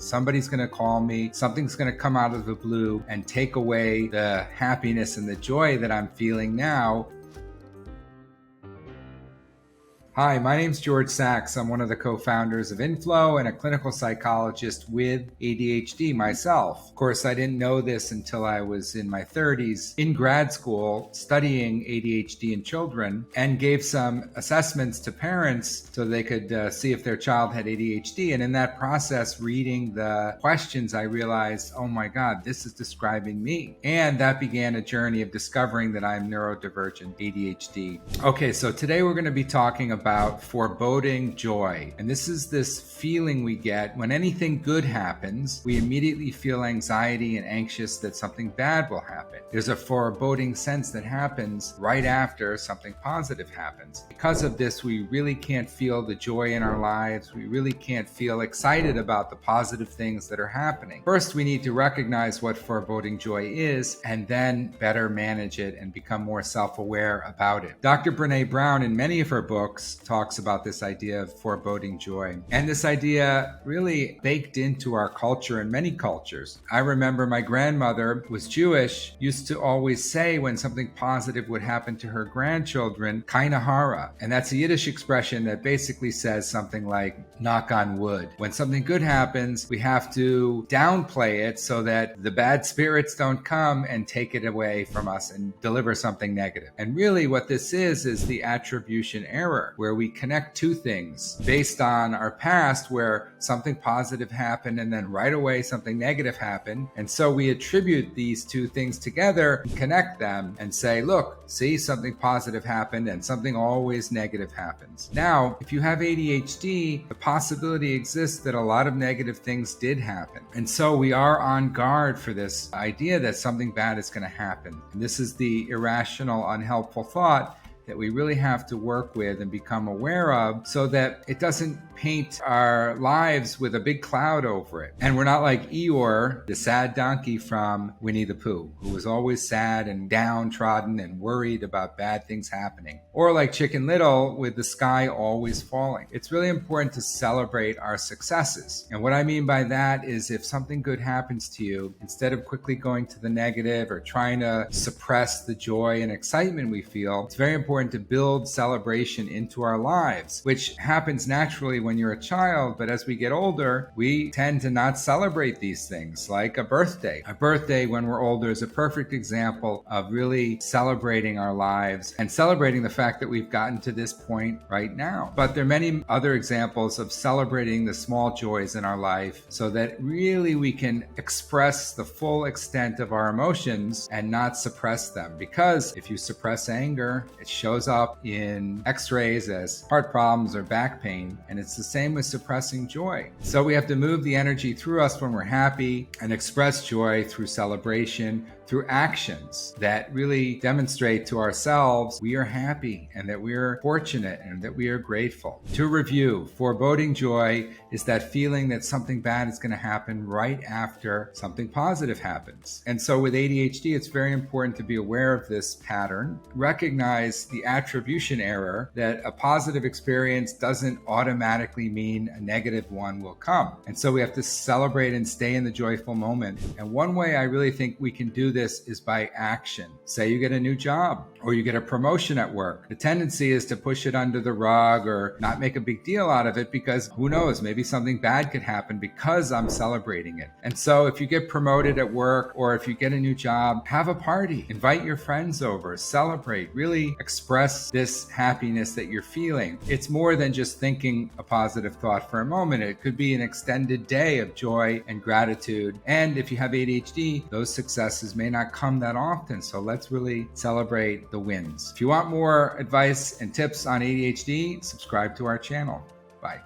somebody's going to call me, something's going to come out of the blue and take away the happiness and the joy that I'm feeling now. Hi, my name's George Sachs. I'm one of the co-founders of Inflow and a clinical psychologist with ADHD myself. Of course, I didn't know this until I was in my 30s in grad school studying ADHD in children, and gave some assessments to parents so they could see if their child had ADHD. And in that process, reading the questions, I realized, oh my God, this is describing me. And that began a journey of discovering that I'm neurodivergent ADHD. Okay, so today we're going to be talking about foreboding joy. And this is this feeling we get when anything good happens. We immediately feel anxiety and anxious that something bad will happen. There's a foreboding sense that happens right after something positive happens. Because of this, we really can't feel the joy in our lives. We really can't feel excited about the positive things that are happening. First, we need to recognize what foreboding joy is and then better manage it and become more self-aware about it. Dr. Brené Brown, in many of her books, talks about this idea of foreboding joy. And this idea really baked into our culture and many cultures. I remember my grandmother was Jewish, used to always say when something positive would happen to her grandchildren, kaina hara. And that's a Yiddish expression that basically says something like, knock on wood. When something good happens, we have to downplay it so that the bad spirits don't come and take it away from us and deliver something negative. And really what this is the attribution error, where we connect two things based on our past where something positive happened and then right away something negative happened. And so we attribute these two things together, connect them and say, look, see, something positive happened and something always negative happens. Now, if you have ADHD, the possibility exists that a lot of negative things did happen. And so we are on guard for this idea that something bad is going to happen. And this is the irrational, unhelpful thought that we really have to work with and become aware of so that it doesn't paint our lives with a big cloud over it. And we're not like Eeyore, the sad donkey from Winnie the Pooh, who was always sad and downtrodden and worried about bad things happening. Or like Chicken Little with the sky always falling. It's really important to celebrate our successes. And what I mean by that is if something good happens to you, instead of quickly going to the negative or trying to suppress the joy and excitement we feel, it's very important to build celebration into our lives, which happens naturally when you're a child, but as we get older, we tend to not celebrate these things, like a birthday. A birthday when we're older is a perfect example of really celebrating our lives and celebrating the fact that we've gotten to this point right now. But there are many other examples of celebrating the small joys in our life so that really we can express the full extent of our emotions and not suppress them. Because if you suppress anger, it shows up in x-rays as heart problems or back pain, and it's the same with suppressing joy. So we have to move the energy through us when we're happy and express joy through celebration, through actions that really demonstrate to ourselves we are happy and that we are fortunate and that we are grateful. To review, foreboding joy is that feeling that something bad is going to happen right after something positive happens. And so with ADHD, it's very important to be aware of this pattern, recognize the attribution error that a positive experience doesn't automatically mean a negative one will come. And so we have to celebrate and stay in the joyful moment. And one way I really think we can do this is by action. Say you get a new job or you get a promotion at work. The tendency is to push it under the rug or not make a big deal out of it because who knows, maybe something bad could happen because I'm celebrating it. And so if you get promoted at work or if you get a new job, have a party, invite your friends over, celebrate, really express this happiness that you're feeling. It's more than just thinking a positive thought for a moment. It could be an extended day of joy and gratitude. And if you have ADHD, those successes may not come that often. So let's really celebrate the wins. If you want more advice and tips on ADHD, subscribe to our channel. Bye.